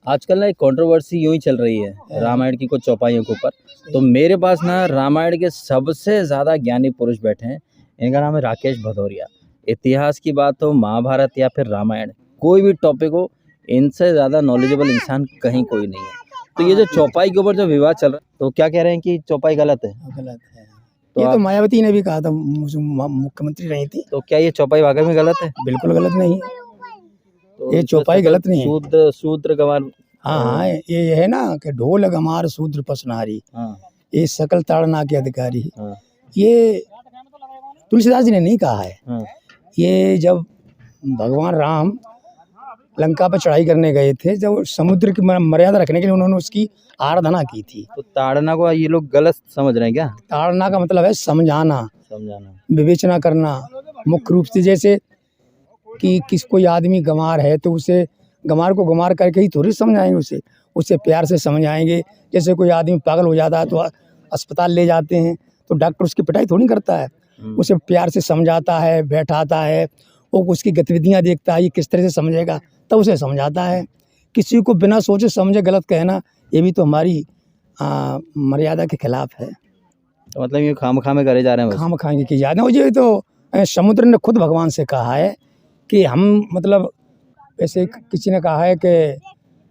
आजकल ना एक कंट्रोवर्सी यूं ही चल रही है रामायण की कुछ चौपाइयों के ऊपर। तो मेरे पास ना रामायण के सबसे ज्यादा ज्ञानी पुरुष बैठे हैं। इनका नाम है राकेश भदौरिया। इतिहास की बात हो, महाभारत या फिर रामायण, कोई भी टॉपिक हो, इनसे ज्यादा नॉलेजेबल इंसान कहीं कोई नहीं है। तो ये जो चौपाई के ऊपर जो विवाद चल रहा है, तो क्या कह रहे हैं कि चौपाई गलत है? गलत है। तो ये तो आप- मायावती ने भी कहा था, मुख्यमंत्री रही थी। तो क्या ये चौपाई वाकई में गलत है? बिल्कुल गलत नहीं है। तो ये इसमें चौपाई सकल गलत नहीं है। शूद्र शूद्र गवार। हाँ, ये है ना कि ढोल गमार शूद्र पसनारी, हाँ ये सकल ताड़ना के अधिकारी। हाँ ये तुलसीदास जी ने नहीं कहा है। हाँ ये जब भगवान राम लंका पर चढ़ाई करने गए थे, जब समुद्र की मर्यादा रखने के लिए उन्होंने उसकी आराधना की थी। तो ताड़ना को ये लोग गलत समझ रहे हैं क्या? ताड़ना का मतलब है समझाना, समझाना। विवेचना करना। मुख्य रूप से जैसे कि कोई आदमी गंवार है तो उसे गंवार को गंवार करके ही थोड़ी समझाएंगे, उसे प्यार से समझाएंगे। जैसे कोई आदमी पागल हो जाता है तो अस्पताल ले जाते हैं तो डॉक्टर उसकी पिटाई थोड़ी करता है, उसे प्यार से समझाता है, बैठाता है, वो उसकी गतिविधियां देखता है, ये किस तरह से समझेगा, तब उसे समझाता है। किसी को बिना सोचे समझे गलत कहना, ये भी तो हमारी मर्यादा के खिलाफ है। तो मतलब ये खामखा में करे जा रहे हैं बस। खाम खाएंगे की याद है। ये तो समुद्र ने खुद भगवान से कहा है कि हम मतलब ऐसे किसी ने कहा है कि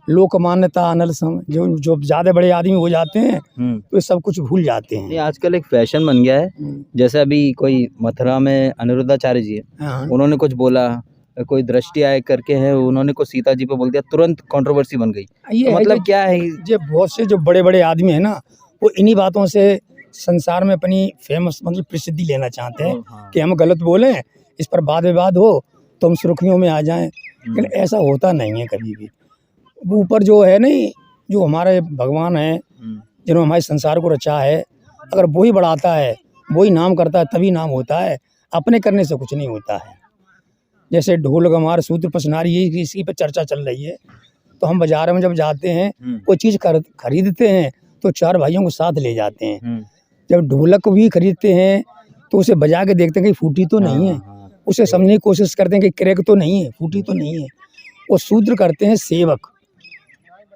लोकमान्यता अनल सम, जो ज़्यादा बड़े आदमी हो जाते हैं तो ये सब कुछ भूल जाते ये हैं। आजकल एक फैशन बन गया है। जैसे अभी कोई मथुरा में अनिरुद्धाचार्य जी है, हाँ, उन्होंने कुछ बोला, कोई दृष्टि आय करके है, उन्होंने कुछ सीता जी पे बोल दिया, तुरंत कंट्रोवर्सी बन गई। ये तो है मतलब कि क्या है? ये बहुत से जो बड़े बड़े आदमी हैं ना, वो इन्हीं बातों से संसार में अपनी फेमस मतलब प्रसिद्धि लेना चाहते हैं कि हम गलत बोलें, इस पर वाद विवाद हो तो हम सुर्खियों में आ जाएं। लेकिन ऐसा होता नहीं है कभी भी। वो ऊपर जो है नहीं, जो हमारे भगवान हैं जिन्होंने हमारे संसार को रचा है, अगर वही बढ़ाता है, वही नाम करता है, तभी नाम होता है। अपने करने से कुछ नहीं होता है। जैसे ढोल गमार सूत्र पसनारी, ये इसी पे चर्चा चल रही है। तो हम बाजार में जब जाते हैं, कोई चीज़ खरीदते हैं तो चार भाइयों को साथ ले जाते हैं। जब ढोलक भी खरीदते हैं तो उसे बजा के देखते हैं कि फूटी तो नहीं है, उसे समझने की कोशिश करते हैं कि क्रैक तो नहीं है, फूटी तो नहीं है। वो शूद्र करते हैं सेवक।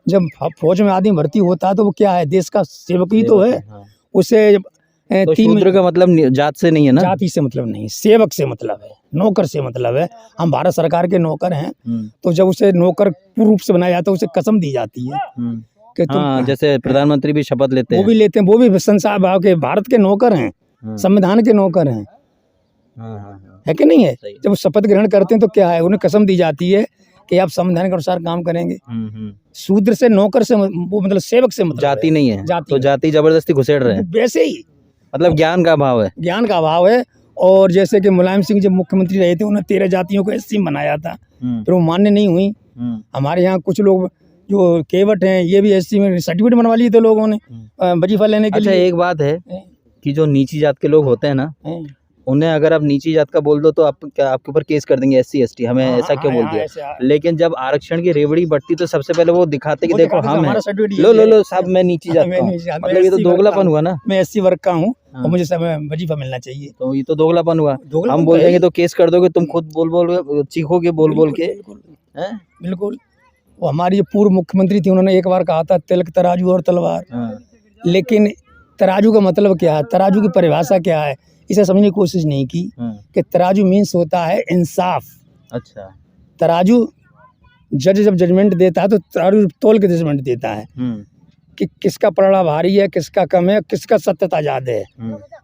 जब फौज में आदमी भर्ती होता है तो वो क्या है, देश का सेवक ही तो है। उसे तो शूद्र का मतलब जात से नहीं है ना? जाति से मतलब नहीं, सेवक से मतलब है, नौकर से मतलब है। हम भारत सरकार के नौकर हैं, तो जब उसे नौकर पूर्ण रूप से बनाया जाता है, उसे कसम दी जाती है कि तुम, जैसे प्रधानमंत्री भी शपथ लेते हैं, वो भी लेते हैं, वो भी संसार भाव के भारत के नौकर हैं, संविधान के नौकर हैं, है कि नहीं है? जब शपथ ग्रहण करते हैं तो क्या है, उन्हें कसम दी जाती है कि आप संविधान के अनुसार काम करेंगे। शूद्र से नौकर से वो मतलब सेवक से मतलब जाति नहीं है। जाति तो जाति जबरदस्ती घुसेड़ रहे हैं, वैसे ही मतलब ज्ञान का अभाव है। ज्ञान का अभाव है। और जैसे कि मुलायम सिंह जब मुख्यमंत्री रहे थे, उन्होंने 13 जातियों को एससी बनाया था, फिर वो मान्य नहीं हुई। हमारे यहाँ कुछ लोग जो केवट हैं, ये भी एससी में सर्टिफिकेट बनवा लिए थे लोगों ने वजीफा लेने के अच्छा, लिए। एक बात है कि जो नीची जात के लोग होते हैं ना, उन्हें अगर आप नीची जात का बोल दो तो आपके ऊपर केस कर देंगे, SC ST, हमें ऐसा क्यों बोल दिया। लेकिन जब आरक्षण की रेवड़ी बढ़ती तो सबसे पहले वो दिखाते कि देखो हम हैं, लो साहब मैं नीची जात का हूं। मतलब ये तो दोगलापन हुआ ना। मैं SC वर्ग का हूँ और मुझे सब वजीफा मिलना चाहिए, तो ये तो दोगलापन हुआ। हम बोल देंगे तो केस कर दोगे, तुम खुद बोल चीखोगे बोल के। बिल्कुल। वो हमारी जो पूर्व मुख्यमंत्री थी, उन्होंने एक बार कहा था तिलक तराजू और तलवार। लेकिन तराजू का मतलब क्या है, तराजू की परिभाषा क्या है, इसे समझने की कोशिश नहीं की कि तराजू मीन्स होता है इंसाफ। अच्छा, तराजू जज जब जजमेंट देता है तो तराजू तोल के जजमेंट देता है कि किसका पलड़ा भारी है, किसका कम है, किसका सत्यता ज्यादा है,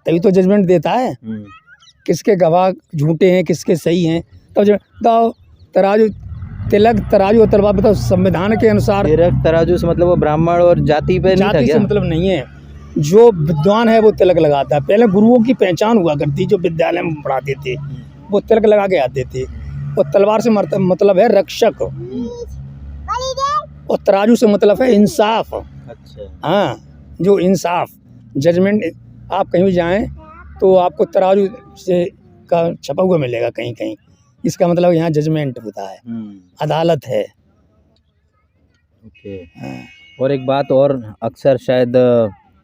तभी तो जजमेंट देता है। किसके गवाह झूठे हैं, किसके सही हैं, तब जब बताओ। तराजू तिलक तराजू और तलवार, बताओ संविधान के अनुसार। तिलक तराजू से मतलब वो ब्राह्मण और जाति पे नहीं था क्या? जाति से मतलब नहीं है। जो विद्वान है वो तिलक लगाता है। पहले गुरुओं की पहचान हुआ करती, जो विद्यालय में पढ़ाते थे वो तिलक लगा के आते थे। और तलवार से मतलब है रक्षक, और तराजू से मतलब है इंसाफ। अच्छा, हाँ, जो इंसाफ जजमेंट, आप कहीं भी जाएं तो आपको तराजू से का छपा हुआ मिलेगा कहीं कहीं। इसका मतलब यहाँ जजमेंट होता है, अदालत है। ओके। और एक बात और, अक्सर शायद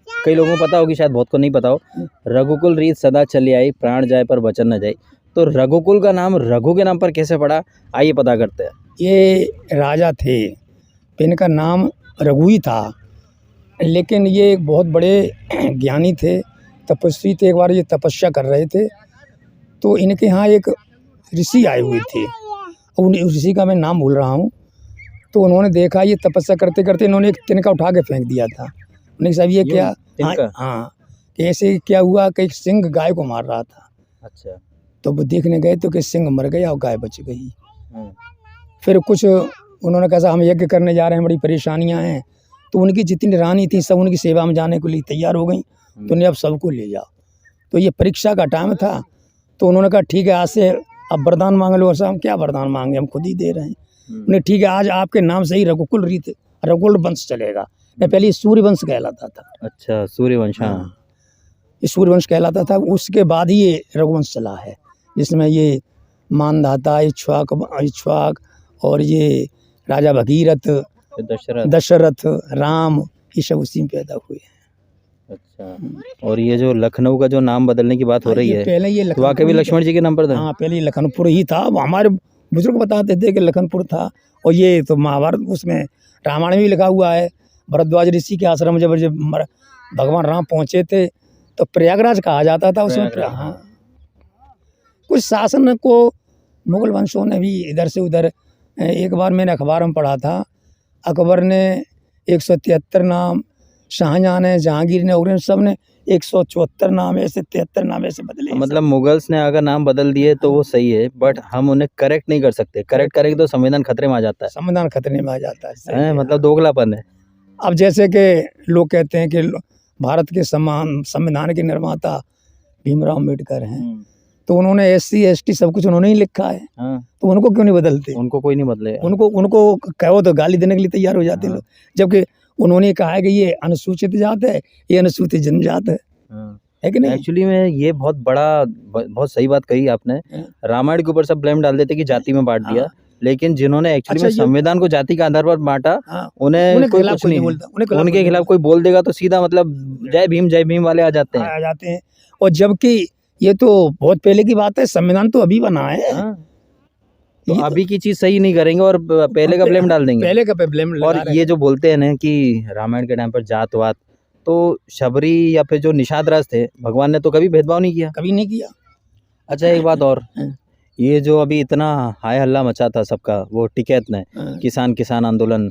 कई लोगों को पता होगी, शायद बहुत को नहीं पता हो, रघुकुल रीत सदा चली आई, प्राण जाए पर वचन न जाए। तो रघुकुल का नाम रघु के नाम पर कैसे पड़ा, आइए पता करते हैं। ये राजा थे, इनका नाम रघु ही था, लेकिन ये एक बहुत बड़े ज्ञानी थे, तपस्वी थे। एक बार ये तपस्या कर रहे थे तो इनके यहाँ एक ऋषि आए हुए थे, और उन ऋषि का मैं नाम भूल रहा हूँ। तो उन्होंने देखा ये तपस्या करते करते इन्होंने एक तिनका उठा के फेंक दिया था। उन्होंने साहब ये क्या, हाँ कि ऐसे क्या हुआ कि एक सिंह गाय को मार रहा था। अच्छा। तो वो देखने गए तो कि सिंह मर गया और गाय बच गई। फिर कुछ उन्होंने कहा हम यज्ञ करने जा रहे हैं, बड़ी परेशानियां हैं। तो उनकी जितनी रानी थी सब उनकी सेवा में जाने के लिए तैयार हो गई। तो उन्हें अब सबको ले जाओ। तो ये परीक्षा का टाइम था, तो उन्होंने कहा ठीक है आज से अब वरदान मांग लो। हम क्या वरदान मांगे, हम खुद ही दे रहे हैं। उन्हें ठीक है आज आपके नाम से ही रघुकुल वंश चलेगा। मैं पहले सूर्यवंश कहलाता था। अच्छा, सूर्यवंश। हाँ, ये सूर्यवंश कहलाता था। उसके बाद ही ये रघुवंश चला है, जिसमें ये मानधाता, इक्ष्वाक और ये राजा भगीरथ, दशरथ, राम, ये सब उसी में पैदा हुए हैं। अच्छा। और ये जो लखनऊ का जो नाम बदलने की बात हो रही है, पहले ये वाकई भी लक्ष्मण जी के नाम पर था? हाँ, पहले ये लखनपुर ही था। हमारे बुजुर्ग बताते थे कि लखनपुर था। और ये तो महाभारत उसमें रामायण में भी लिखा हुआ है। भरद्वाज ऋषि के आश्रम जब भगवान राम पहुँचे थे तो प्रयागराज कहा जाता था उसमें। हाँ, कुछ शासन को मुगल वंशों ने भी इधर से उधर। एक बार मैंने अखबार में पढ़ा था, अकबर ने 173 नाम, शाहजहां ने, जहांगीर ने, और सब ने 174 नाम, ऐसे 73 नाम ऐसे बदले। मतलब मुगल्स ने अगर नाम बदल दिए तो वो सही है, बट हम उन्हें करेक्ट नहीं कर सकते। करेक्ट करेंगे तो संविधान खतरे में आ जाता है। संविधान खतरे में आ जाता है। मतलब दोगलापन है। अब जैसे कि लोग कहते हैं कि भारत के संविधान के निर्माता भीमराव अम्बेडकर हैं, तो उन्होंने SC ST सब कुछ उन्होंने ही लिखा है। हाँ। तो उनको क्यों नहीं बदलते? उनको कोई नहीं बदले। उनको कहो तो गाली देने के लिए तैयार हो जाते हैं लोग, जबकि उन्होंने कहा है कि ये अनुसूचित जात है, ये अनुसूचित जनजात है कि नहीं? एक्चुअली में ये बहुत सही बात कही आपने। रामायण के ऊपर सब ब्लेम डाल देते कि जाति में बांट दिया, लेकिन जिन्होंने एक्चुअली में संविधान को जाति के आधार पर बांटा, उन्हें कोई कुछ नहीं बोलता। उनके खिलाफ कोई बोल देगा तो सीधा मतलब जय भीम वाले आ जाते हैं। और जबकि ये तो बहुत पहले की बात है, संविधान तो अभी बना है। तो अभी की चीज सही नहीं करेंगे और पहले का ब्लेम डाल देंगे। पहले का ब्लेम। और ये जो बोलते हैं ना कि रामायण के टाइम पर जातवाद, तो शबरी या फिर जो निषाद राज थे, भगवान ने तो कभी भेदभाव नहीं किया, कभी नहीं किया। अच्छा, एक बात और, ये जो अभी इतना हाय हल्ला मचा था सबका, वो टिकैत ने किसान आंदोलन,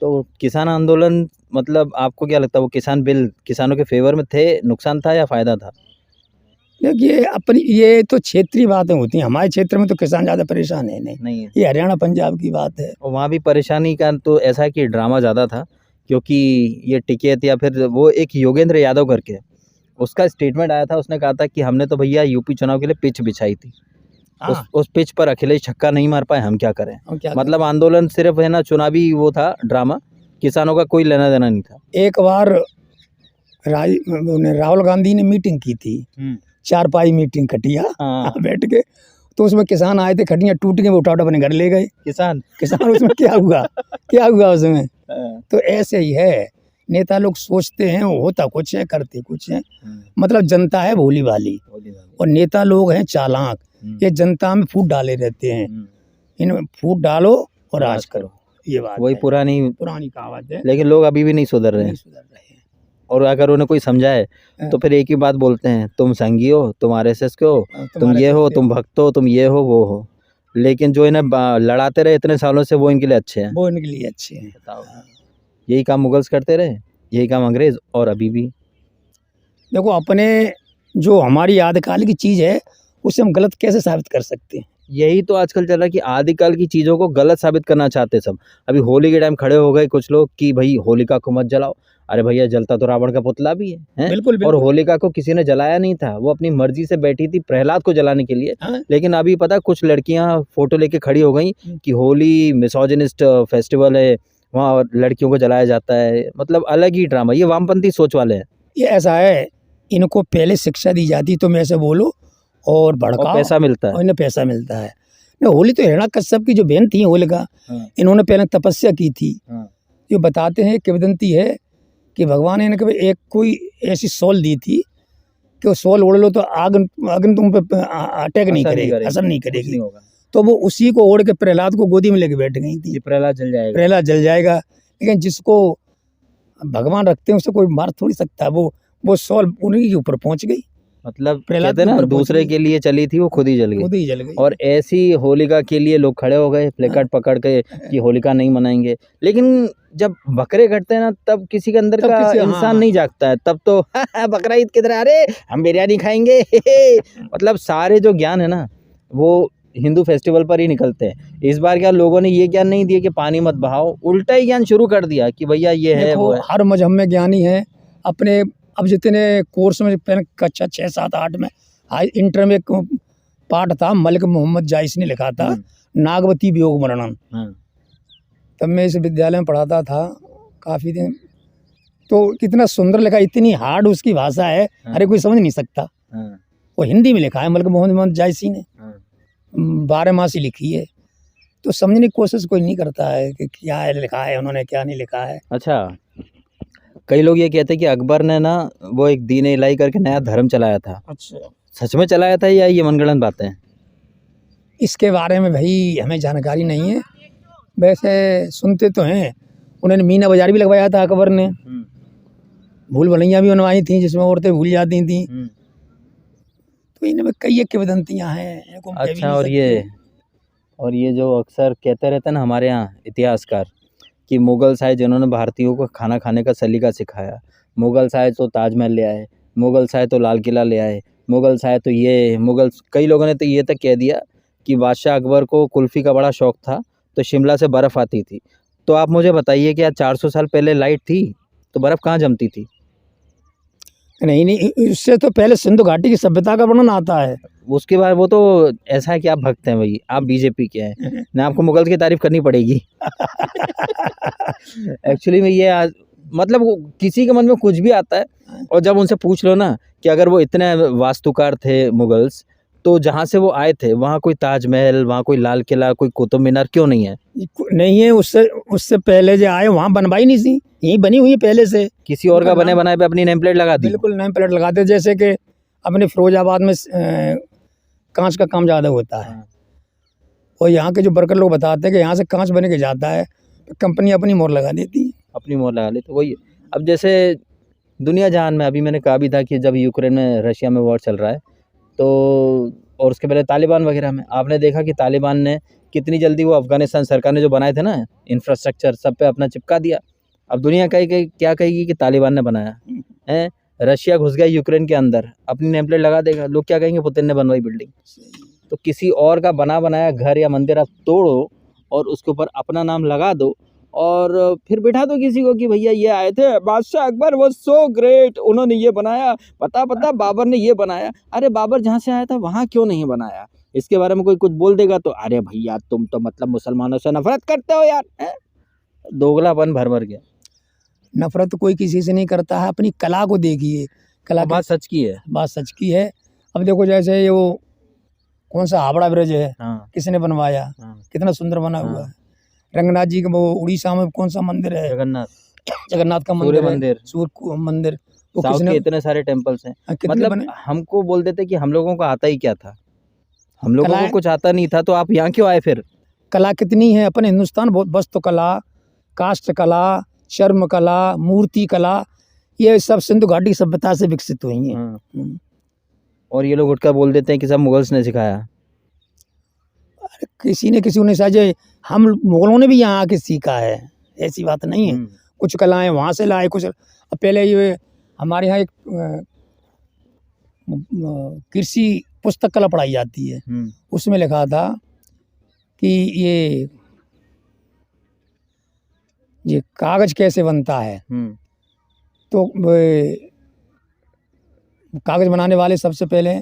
तो किसान आंदोलन मतलब आपको क्या लगता है वो किसान बिल किसानों के फेवर में थे, नुकसान था या फायदा था? देखिए ये तो क्षेत्रीय बातें होती हैं। हमारे क्षेत्र में तो किसान ज़्यादा परेशान है नहीं है। ये हरियाणा पंजाब की बात है। और वहाँ भी परेशानी का तो ऐसा है कि ड्रामा ज़्यादा था, क्योंकि ये टिकैत या फिर वो एक योगेंद्र यादव करके, उसका स्टेटमेंट आया था। उसने कहा था कि हमने तो भैया यूपी चुनाव के लिए पिच बिछाई थी, उस पिच पर अखिलेश छक्का नहीं मार पाए, हम क्या करें। मतलब आंदोलन सिर्फ है ना चुनावी वो था ड्रामा, किसानों का कोई लेना देना नहीं था। एक बार राहुल गांधी ने मीटिंग की थी, चारपाई मीटिंग, खटिया बैठ के, तो उसमें किसान आए थे, खटियाँ टूट गई, वो उठा अपने घर ले गए। किसान उसमें क्या हुआ उसमें। तो ऐसे ही है, नेता लोग सोचते हैं होता कुछ है, करते कुछ है। मतलब जनता है भोली भाली और नेता लोग हैं चालाक। ये जनता में फूट डाले रहते हैं, इनमें फूट डालो और राज करो, ये बात वही पुरानी कहावत है। लेकिन लोग अभी भी नहीं सुधर रहे हैं। और अगर उन्हें कोई समझाए तो फिर एक ही बात बोलते हैं, तुम संघी हो, तुम RSS के हो, तुम ये हो, तुम भक्त हो, तुम ये हो वो हो। लेकिन जो इन्हें लड़ाते रहे इतने सालों से, वो इनके लिए अच्छे हैं। बताओ, यही काम मुगल्स करते रहे, यही काम अंग्रेज, और अभी भी। देखो अपने जो हमारी आदिकाल की चीज़ है उसे हम गलत कैसे साबित कर सकते हैं? यही तो आजकल चल रहा है कि आदिकाल की चीज़ों को गलत साबित करना चाहते सब। अभी होली के टाइम खड़े हो गए कुछ लोग कि भाई होलिका को मत जलाओ। अरे भैया, जलता तो रावण का पुतला भी है? बिल्कुल। और होलिका को किसी ने जलाया नहीं था, वो अपनी मर्जी से बैठी थी प्रहलाद को जलाने के लिए। लेकिन अभी पता कुछ लड़कियां फोटो लेके खड़ी हो गई कि होली मिसोजिनिस्ट फेस्टिवल है, वहाँ लड़कियों को जलाया जाता है। मतलब अलग ही ड्रामा, ये वामपंथी सोच वाले हैं। ये ऐसा है, इनको पहले शिक्षा दी जाती तो मैं ऐसे बोलो और भड़काओ, पैसा मिलता है, इन्हें पैसा मिलता है। होली तो हिरण्याकश्यप की जो बहन थी होलिका, इन्होंने पहले तपस्या की थी। जो बताते हैं किंवदंती है कि भगवान ने इन्हें एक कोई ऐसी सॉल दी थी कि वो सॉल ओढ़ लो तो आग तुम पे अटैक नहीं करेगी, असर नहीं करेगी। तो वो उसी को ओढ़ के प्रहलाद को गोदी में लेके बैठ गई थी। ये प्रहलाद जल जाएगा। प्रहलाद जल जाएगा, लेकिन जिसको भगवान रखते हैं उसे कोई मार थोड़ी सकता है। वो सॉल उन्हीं के ऊपर पहुंच गई। मतलब प्रहलाद कहते हैं के ना, ऊपर पहुंच दूसरे गई। के लिए चली थी वो खुद ही जल गई। खुद ही जल गई। और ऐसी होलिका के लिए लोग खड़े हो गए प्लेकार्ड पकड़ के कि होलिका नहीं मनाएंगे। लेकिन जब बकरे कटते हैं ना, तब किसी के अंदर तब का किसी- इंसान हाँ। नहीं जागता है। तब तो बकरा ईद किधर, अरे हम बिरयानी खाएंगे। मतलब सारे जो ज्ञान है ना, वो हिंदू फेस्टिवल पर ही निकलते हैं। इस बार क्या लोगों ने ये ज्ञान नहीं दिया कि पानी मत बहाओ, उल्टा ही ज्ञान शुरू कर दिया कि भैया ये है देखो वो है। हर मजहब में ज्ञानी है अपने। अब जितने कोर्स में पहले कक्षा 6, 7, 8 में हाई इंटर में एक पाठ था, मलिक मोहम्मद जायस ने लिखा था, नागवती वियोग वर्णन। हाँ, तब मैं इस विद्यालय में पढ़ाता था काफ़ी दिन। तो कितना सुंदर लिखा, इतनी हार्ड उसकी भाषा है, हाँ। अरे कोई समझ नहीं सकता। हाँ, वो हिंदी में लिखा है, मलिक मोहम्मद जायसी ने हाँ। 12 मासी लिखी है। तो समझने की कोशिश कोई नहीं करता है कि क्या है लिखा है उन्होंने, क्या नहीं लिखा है। अच्छा, कई लोग ये कहते हैं कि अकबर ने ना वो एक दीन इलाही करके नया धर्म चलाया था। अच्छा, सच में चलाया था या ये मनगढ़ंत बातें हैं? इसके बारे में भाई हमें जानकारी नहीं है। वैसे सुनते तो हैं, उन्होंने मीना बाजार भी लगवाया था अकबर ने, भूल भुलैया भी बनवाई थी जिसमें औरतें भूल जाती थी। तो इनमें कई एक किंवदंतियां हैं, इनको हम कह भी अच्छा, नहीं और ये जो अक्सर कहते रहते हैं ना हमारे यहाँ इतिहासकार कि मुगल्स आए जिन्होंने भारतीयों को खाना खाने का सलीका सिखाया, मुगल्स आए तो ताजमहल ले आए, मुगल्स आए तो लाल किला ले आए, मुगल्स आए तो ये मुगल्स। कई लोगों ने तो ये तक कह दिया कि बादशाह अकबर को कुल्फ़ी का बड़ा शौक़ था, तो शिमला से बर्फ़ आती थी। तो आप मुझे बताइए, क्या 400 साल पहले लाइट थी तो बर्फ़ कहाँ जमती थी? नहीं नहीं, इससे तो पहले सिंधु घाटी की सभ्यता का वर्णन आता है। उसके बाद वो तो ऐसा है कि आप भक्त हैं भाई, आप बीजेपी के हैं ना, आपको मुगल की तारीफ करनी पड़ेगी। एक्चुअली में ये मतलब किसी के मन में कुछ भी आता है, और जब उनसे पूछ लो ना कि अगर वो इतने वास्तुकार थे मुगल्स, तो जहाँ से वो आए थे वहाँ कोई ताजमहल, वहाँ कोई लाल किला, कोई कुतुब मीनार क्यों नहीं है? नहीं है, उससे पहले जो आए वहाँ बनवाई नहीं थी, यही बनी हुई है पहले से। किसी और का बने बनाए पे अपनी नेम प्लेट लगा दी। बिल्कुल नेम प्लेट लगाते, जैसे कि अपने फिरोजाबाद में कांच का काम ज़्यादा होता है। और यहाँ के जो वर्कर लोग बताते हैं कि यहाँ से कांच बन के जाता है, तो कंपनी अपनी मोहर लगा देती है। अपनी मोहर लगा लेते, वही। अब जैसे दुनिया जहान में, अभी मैंने कहा भी था कि जब यूक्रेन में रशिया में वॉर चल रहा है, तो और उसके पहले तालिबान वगैरह में आपने देखा कि तालिबान ने कितनी जल्दी वो अफ़गानिस्तान सरकार ने जो बनाए थे ना इंफ्रास्ट्रक्चर, सब पे अपना चिपका दिया। अब दुनिया क्या कहेगी कि तालिबान ने बनाया है? रशिया घुस गया यूक्रेन के अंदर, अपनी नेम प्लेट लगा देगा, लोग क्या कहेंगे? पुतिन ने बनवाई बिल्डिंग। तो किसी और का बना बनाया घर या मंदिर आप तोड़ो और उसके ऊपर अपना नाम लगा दो, और फिर बिठा दो किसी को कि भैया ये आए थे, बादशाह अकबर वो सो ग्रेट, उन्होंने ये बनाया, पता बाबर ने ये बनाया। अरे बाबर जहाँ से आया था वहाँ क्यों नहीं बनाया? इसके बारे में कोई कुछ बोल देगा तो अरे भैया तुम तो मतलब मुसलमानों से नफरत करते हो यार, हैं? दोगलापन भर गया। नफरत तो कोई किसी से नहीं करता है, अपनी कला को देखिए। कला बात सच की है। बात सच की है। अब देखो जैसे ये वो कौन सा हावड़ा ब्रिज है, हाँ, किसने बनवाया, हाँ। कितना सुंदर बना हाँ। हुआ है। रंगनाथ जी का वो उड़ीसा में कौन सा मंदिर है, जगन्नाथ का सूर्य मंदिर है, मंदिर, सूर्य मंदिर, वो साउथ किसने के इतने सारे टेम्पल्स हैं। कितने मतलब बने। हमको बोल देते कि हम लोगों को आता ही क्या था, हम लोगों को कलाएं- कुछ आता नहीं था, तो आप यहाँ क्यों आए फिर? कला कितनी है अपने हिंदुस्तान, बहुत वस्तु कला, काष्ठ कला, चर्म कला, मूर्ति कला, ये सब सिंधु घाटी की सभ्यता से विकसित हुई हैं। हाँ। और ये लोग उठकर बोल देते हैं कि सब मुगल्स ने सिखाया। अरे किसी ने किसी ने साझे, हम मुगलों ने भी यहाँ आके सीखा है, ऐसी बात नहीं है। कुछ कलाएं वहाँ से लाए, कुछ अब पहले ये हमारे यहाँ एक कृषि पुस्तक कला पढ़ाई जाती है, उसमें लिखा था कि ये कागज कैसे बनता है। तो कागज बनाने वाले सबसे पहले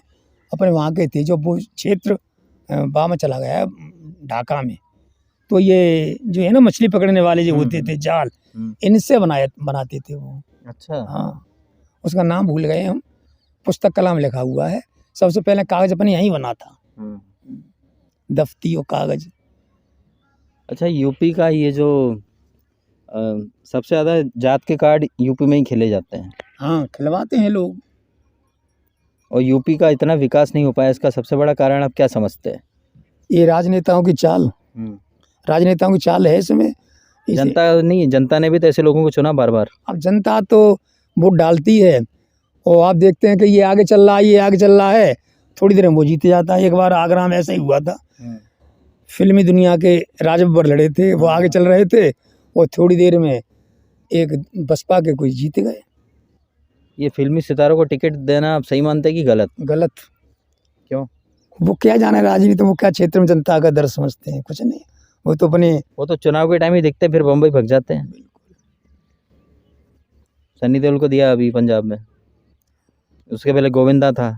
अपने वहाँ के थे, जो वो क्षेत्र वहाँ में चला गया है ढाका में, तो ये जो है ना मछली पकड़ने वाले जो होते थे जाल, इनसे बनाते थे वो। अच्छा। हाँ, उसका नाम भूल गए हम, पुस्तक कला में लिखा हुआ है। सबसे पहले कागज अपने यहीं बना था, दफ्ती और कागज। अच्छा, यूपी का ये जो सबसे ज़्यादा जात के कार्ड यूपी में ही खेले जाते हैं। हाँ, खिलवाते हैं लोग। और यूपी का इतना विकास नहीं हो पाया, इसका सबसे बड़ा कारण आप क्या समझते हैं? ये राजनेताओं की चाल, राजनेताओं की चाल है इसमें। जनता नहीं, जनता ने भी तो ऐसे लोगों को चुना बार बार। अब जनता तो वोट डालती है और आप देखते हैं कि ये आगे चल रहा है, ये आगे चल रहा है, थोड़ी देर में वो जीते जाता है। एक बार आगरा में ऐसा ही हुआ था, फिल्मी दुनिया के राज बब्बर लड़े थे, वो आगे चल रहे थे और थोड़ी देर में एक बसपा के कोई जीत गए। ये फिल्मी सितारों को टिकट देना आप सही मानते हैं कि गलत? गलत। क्यों? वो क्या जाने राजनीति, वो क्या क्षेत्र में जनता का दर समझते हैं, कुछ नहीं। वो तो अपने, वो तो चुनाव के टाइम ही दिखते हैं, फिर बम्बई भग जाते हैं। सनी देओल को दिया अभी पंजाब में, उसके पहले गोविंदा था।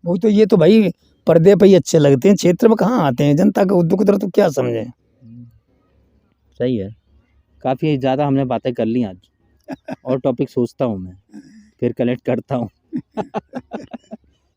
वो तो ये तो भाई पर्दे पे ही अच्छे लगते हैं, क्षेत्र में कहाँ आते हैं। जनता का दुख दर्द तो क्या समझे। सही है, काफ़ी ज़्यादा हमने बातें कर ली आज। और टॉपिक सोचता हूँ मैं, फिर कलेक्ट करता हूँ।